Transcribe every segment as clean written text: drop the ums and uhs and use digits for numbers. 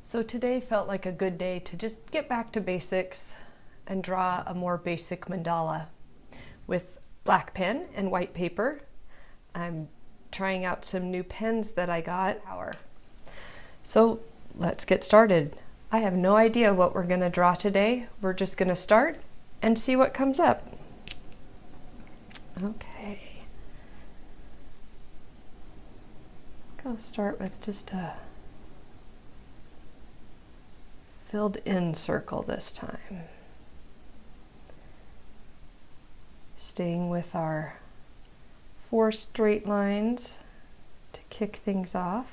So today felt like a good day to just get back to basics and draw a more basic mandala with black pen and white paper. I'm trying out some new pens that I got. So let's get started. I have no idea what we're going to draw today. We're just going to start and see what comes up. Okay. I'll start with just a filled in circle this time. Staying with our 4 straight lines to kick things off.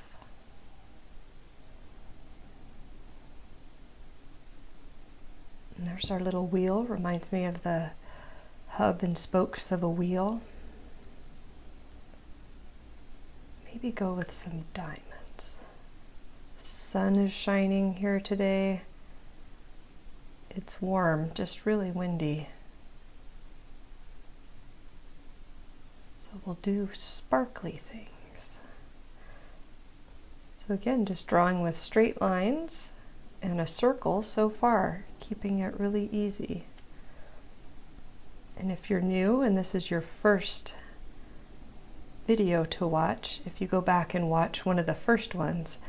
And there's our little wheel, reminds me of the hub and spokes of a wheel. Maybe go with some diamonds. Sun is shining here today. It's warm, just really windy. So we'll do sparkly things. So again, just drawing with straight lines and a circle so far, keeping it really easy. And if you're new and this is your first video to watch, if you go back and watch one of the first ones,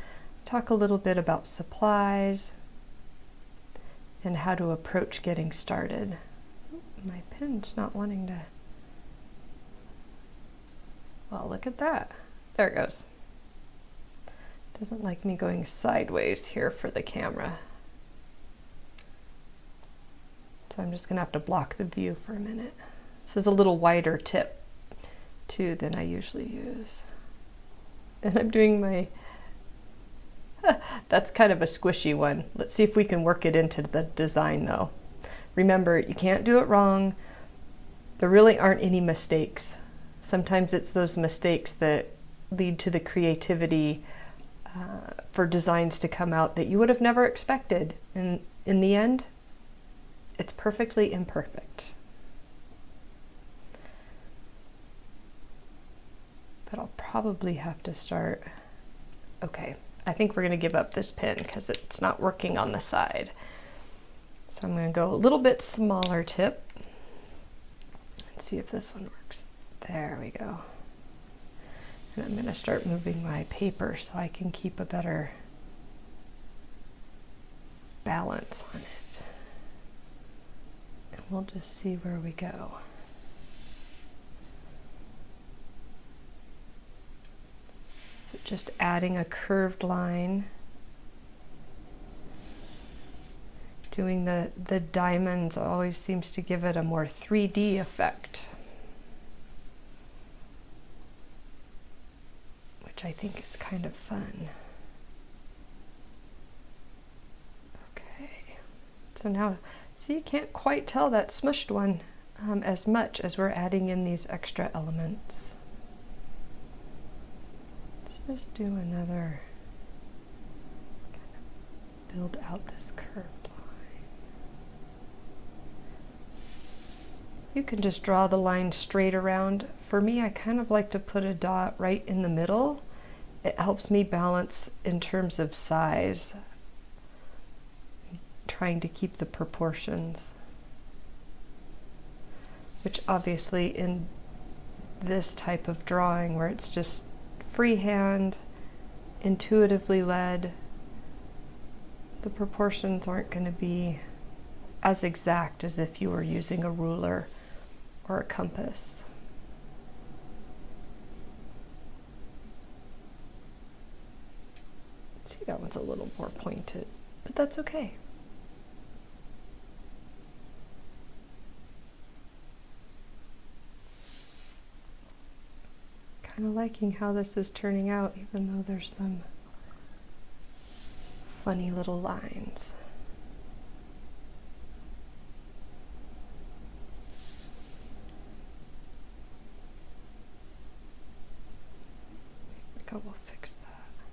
talk a little bit about supplies and how to approach getting started. My pen's not wanting to. Well, look at that. There it goes. Doesn't like me going sideways here for the camera. So I'm just gonna have to block the view for a minute. This is a little wider tip too than I usually use. And I'm doing my, that's kind of a squishy one. Let's see if we can work it into the design though. Remember, you can't do it wrong. There really aren't any mistakes. Sometimes it's those mistakes that lead to the creativity for designs to come out that you would have never expected. And in the end, it's perfectly imperfect. But I'll probably have to start. Okay, I think we're going to give up this pen because it's not working on the side. So I'm going to go a little bit smaller tip and see if this one works. There we go. And I'm going to start moving my paper so I can keep a better balance on it. And we'll just see where we go. So just adding a curved line. Doing the diamonds always seems to give it a more 3D effect, which I think is kind of fun. Okay, so now, see, you can't quite tell that smushed one as much as we're adding in these extra elements. Let's just do another, kind of build out this curved line. You can just draw the line straight around. For me, I kind of like to put a dot right in the middle. It helps me balance in terms of size, trying to keep the proportions, which obviously in this type of drawing where it's just freehand, intuitively led, the proportions aren't going to be as exact as if you were using a ruler or a compass. See, that one's a little more pointed, but that's okay. Kind of liking how this is turning out, even though there's some funny little lines. We'll fix that.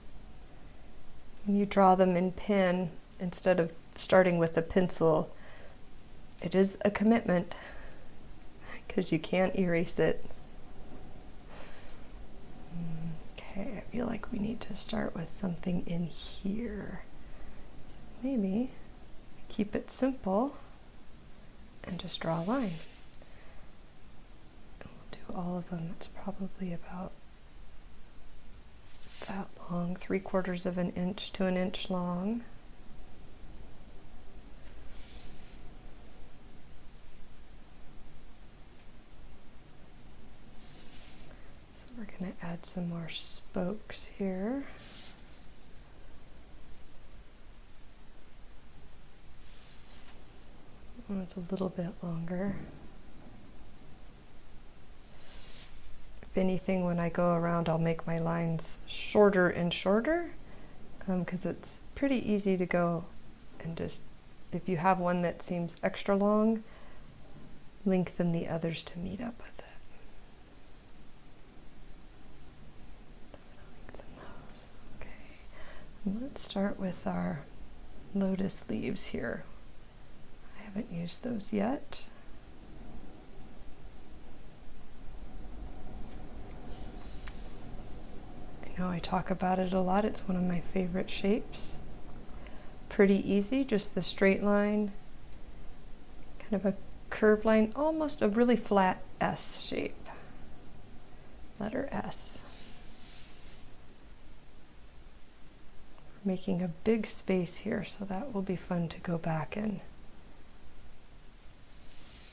When you draw them in pen, instead of starting with a pencil, it is a commitment because you can't erase it. Okay, I feel like we need to start with something in here. maybe keep it simple and just draw a line. And we'll do all of them. It's probably about that long, 3/4 of an inch to an inch long. So we're going to add some more spokes here. It's a little bit longer. If anything, when I go around, I'll make my lines shorter and shorter because it's pretty easy to go and just, if you have one that seems extra long, lengthen the others to meet up with it. Lengthen those. Okay. And let's start with our lotus leaves here. I haven't used those yet. I know I talk about it a lot. It's one of my favorite shapes. Pretty easy, just the straight line, kind of a curved line, almost a really flat S shape. Letter S. We're making a big space here, so that will be fun to go back and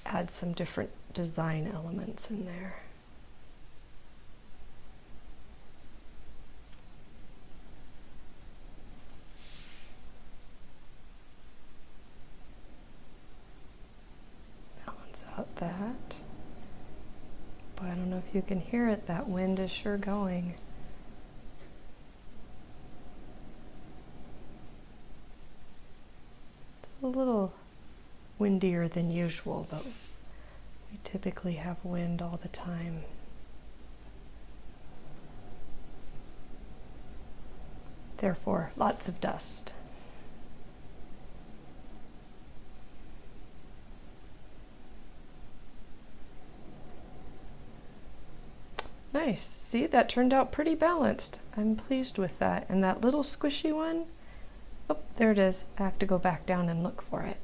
add some different design elements in there. Balance out that. But I don't know if you can hear it, that wind is sure going. It's a little windier than usual, but we typically have wind all the time. Therefore, lots of dust. Nice. See, that turned out pretty balanced. I'm pleased with that. And that little squishy one, oh, there it is. I have to go back down and look for it.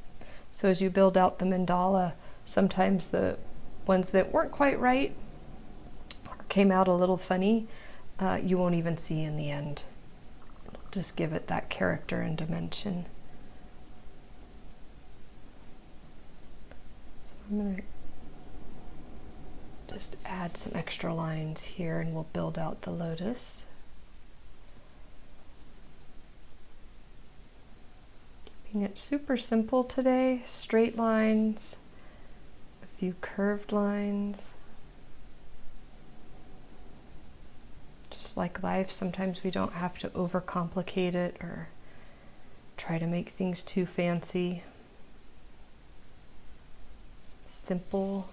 So as you build out the mandala, sometimes the ones that weren't quite right or came out a little funny, you won't even see in the end. It'll just give it that character and dimension. So I'm going to just add some extra lines here and we'll build out the lotus. It's super simple today, straight lines, a few curved lines. Just like life, sometimes we don't have to overcomplicate it or try to make things too fancy. Simple,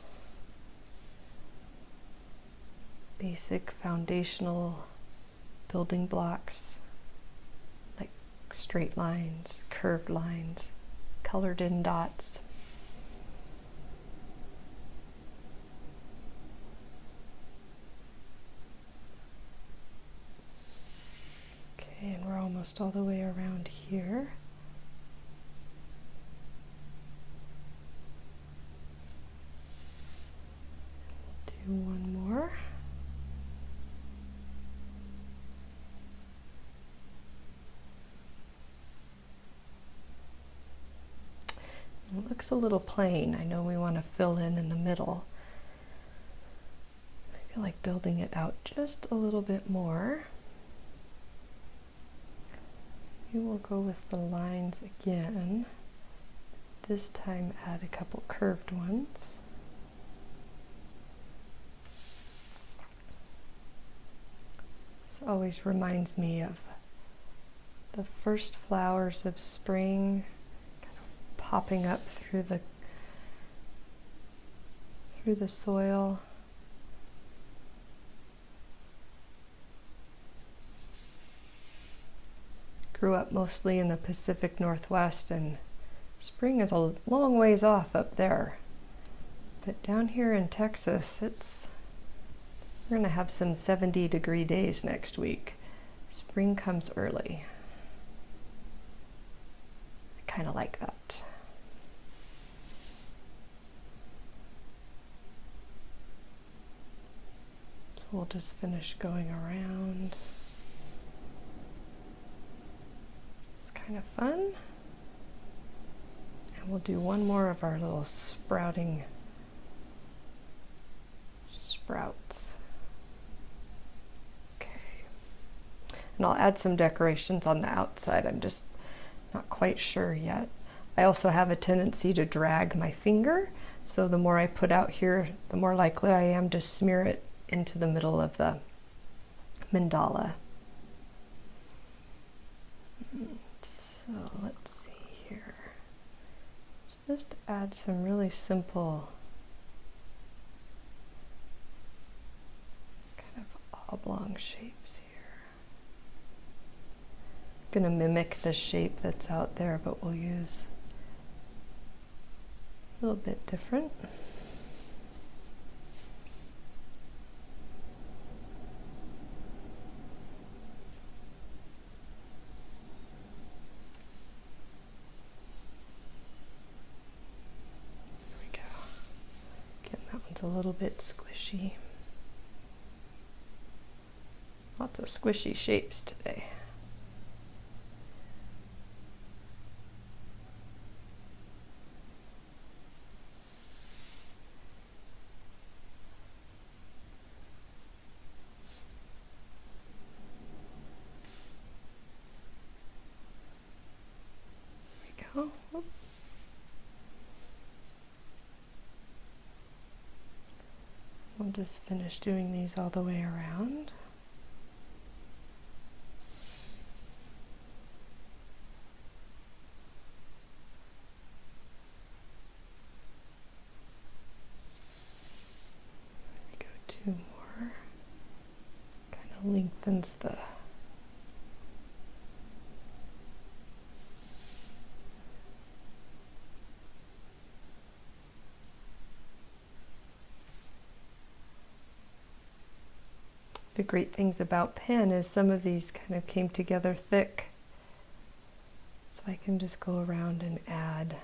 basic foundational building blocks. Straight lines, curved lines, colored in dots. Okay, and we're almost all the way around here. We'll do one more. It looks a little plain. I know we want to fill in the middle. I feel like building it out just a little bit more. Maybe we'll go with the lines again. This time add a couple curved ones. This always reminds me of the first flowers of spring popping up through the soil. Grew up mostly in the Pacific Northwest, and spring is a long ways off up there. But down here in Texas, we're going to have some 70-degree days next week. Spring comes early. kind of like that. So we'll just finish going around. It's kind of fun. And we'll do one more of our little sprouting sprouts. Okay. And I'll add some decorations on the outside. I'm just not quite sure yet. I also have a tendency to drag my finger, so the more I put out here, the more likely I am to smear it into the middle of the mandala. So let's see here. Just add some really simple kind of oblong shapes here. Going to mimic the shape that's out there, but we'll use a little bit different. There we go. Again, that one's a little bit squishy. Lots of squishy shapes today. We'll just finish doing these all the way around. There we go, 2 more. Kind of lengthens the great things about pen is some of these kind of came together thick. So I can just go around and add,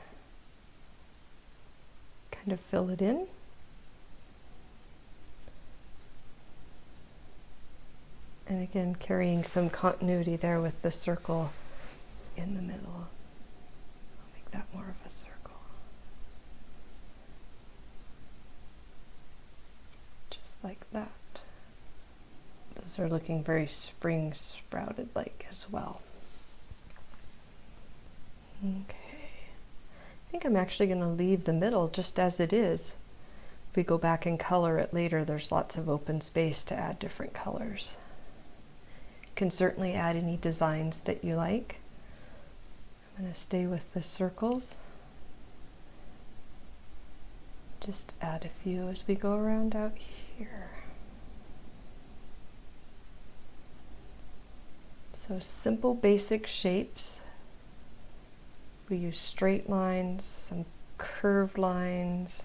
kind of fill it in. And again, carrying some continuity there with the circle in the middle. I'll make that more of a circle. Just like that. Those are looking very spring sprouted like as well. Okay. I think I'm actually going to leave the middle just as it is. If we go back and color it later, there's lots of open space to add different colors. You can certainly add any designs that you like. I'm going to stay with the circles. Just add a few as we go around out here. So simple basic shapes. We use straight lines, some curved lines.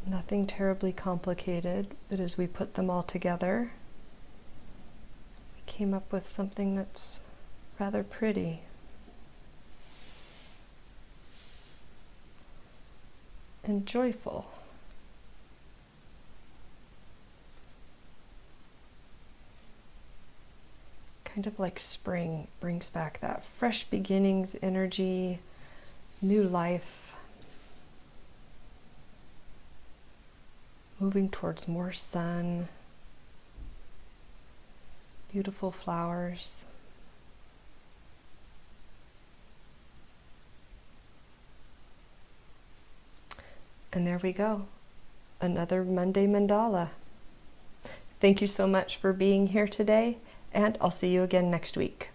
Nothing terribly complicated, but as we put them all together, we came up with something that's rather pretty. And joyful. Kind of like spring, brings back that fresh beginnings energy, new life, moving towards more sun, beautiful flowers. And there we go, another Monday mandala. Thank you so much for being here today, and I'll see you again next week.